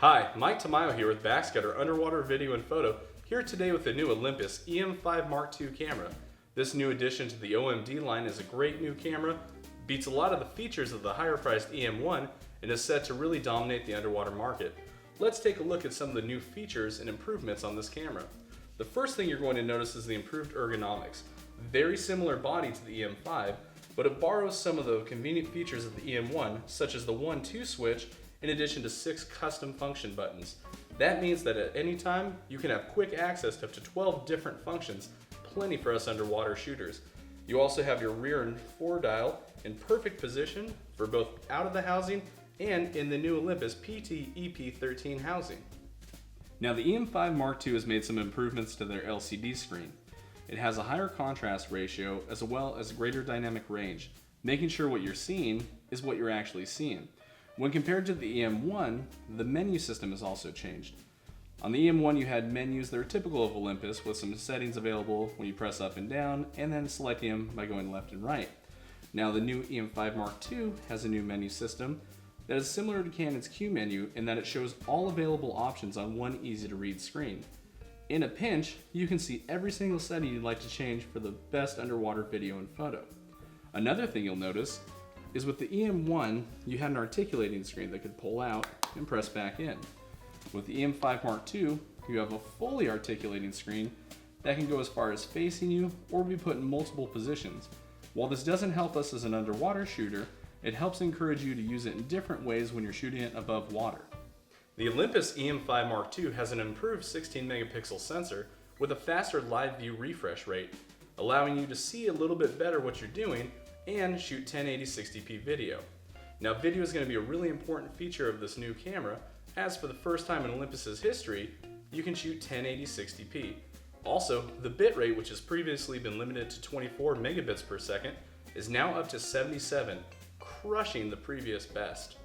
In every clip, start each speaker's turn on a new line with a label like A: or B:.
A: Hi, Mike Tamayo here with Backscatter Underwater Video and Photo, here today with the new Olympus EM-5 Mark II camera. This new addition to the OMD line is a great new camera, beats a lot of the features of the higher priced EM1, and is set to really dominate the underwater market. Let's take a look at some of the new features and improvements on this camera. The first thing you're going to notice is the improved ergonomics. Very similar body to the EM-5, but it borrows some of the convenient features of the EM1, such as the 1-2 switch, in addition to 6 custom function buttons. That means that at any time, you can have quick access to up to 12 different functions, plenty for us underwater shooters. You also have your rear and fore dial in perfect position for both out of the housing and in the new Olympus EP13 housing. Now the EM-5 Mark II has made some improvements to their LCD screen. It has a higher contrast ratio as well as greater dynamic range, making sure what you're seeing is what you're actually seeing. When compared to the EM1, the menu system has also changed. On the EM1 you had menus that are typical of Olympus with some settings available when you press up and down and then selecting them by going left and right. Now the new EM-5 Mark II has a new menu system that is similar to Canon's Q menu in that it shows all available options on one easy to read screen. In a pinch, you can see every single setting you'd like to change for the best underwater video and photo. Another thing you'll notice is with the EM1, you had an articulating screen that could pull out and press back in. With the EM-5 Mark II, you have a fully articulating screen that can go as far as facing you or be put in multiple positions. While this doesn't help us as an underwater shooter, it helps encourage you to use it in different ways when you're shooting it above water. The Olympus EM-5 Mark II has an improved 16 megapixel sensor with a faster live view refresh rate, allowing you to see a little bit better what you're doing and shoot 1080 60p video. Now video is going to be a really important feature of this new camera, as for the first time in Olympus's history, you can shoot 1080 60p. Also, the bitrate, which has previously been limited to 24 megabits per second, is now up to 77, crushing the previous best.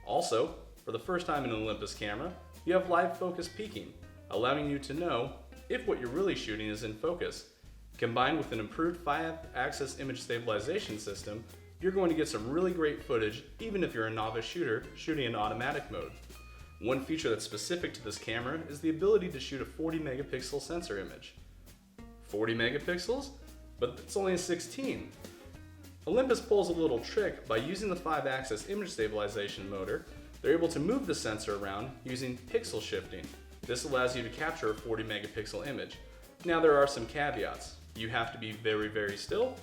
A: Also, for the first time in an Olympus camera, you have live focus peaking, allowing you to know if what you're really shooting is in focus. Combined with an improved 5-axis image stabilization system, you're going to get some really great footage even if you're a novice shooter shooting in automatic mode. One feature that's specific to this camera is the ability to shoot a 40 megapixel sensor image. 40 megapixels? But it's only a 16. Olympus pulls a little trick by using the 5-axis image stabilization motor. They're able to move the sensor around using pixel shifting. This allows you to capture a 40 megapixel image. Now there are some caveats. You have to be very still,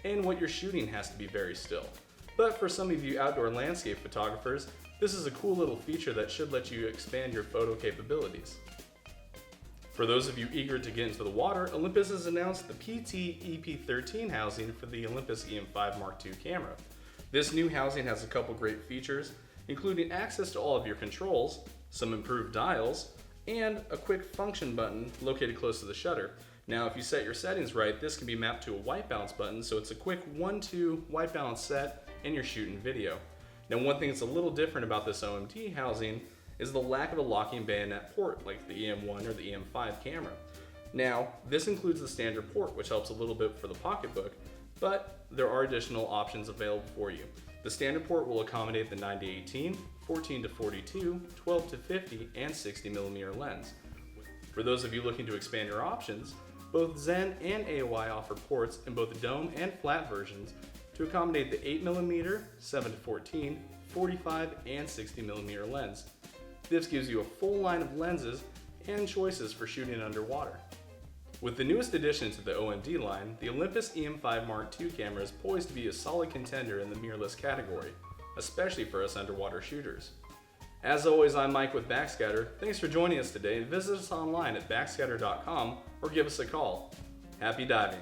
A: and what you're shooting has to be very still. But for some of you outdoor landscape photographers, this is a cool little feature that should let you expand your photo capabilities. For those of you eager to get into the water, Olympus has announced the EP13 housing for the Olympus EM-5 Mark II camera. This new housing has a couple great features, including access to all of your controls, some improved dials, and a quick function button located close to the shutter. Now if you set your settings right, this can be mapped to a white balance button, so it's a quick 1-2 white balance set and you're shooting video. Now one thing that's a little different about this OMD housing is the lack of a locking bayonet port like the EM1 or the EM5 camera. Now this includes the standard port, which helps a little bit for the pocketbook, but there are additional options available for you. The standard port will accommodate the 9-18, 14-42, 12-50, and 60mm lens. For those of you looking to expand your options, both Zen and AOI offer ports in both dome and flat versions to accommodate the 8mm, 7-14, 45, and 60mm lens. This gives you a full line of lenses and choices for shooting underwater. With the newest addition to the OMD line, the Olympus EM-5 Mark II camera is poised to be a solid contender in the mirrorless category, especially for us underwater shooters. As always, I'm Mike with Backscatter. Thanks for joining us today, and visit us online at backscatter.com or give us a call. Happy diving!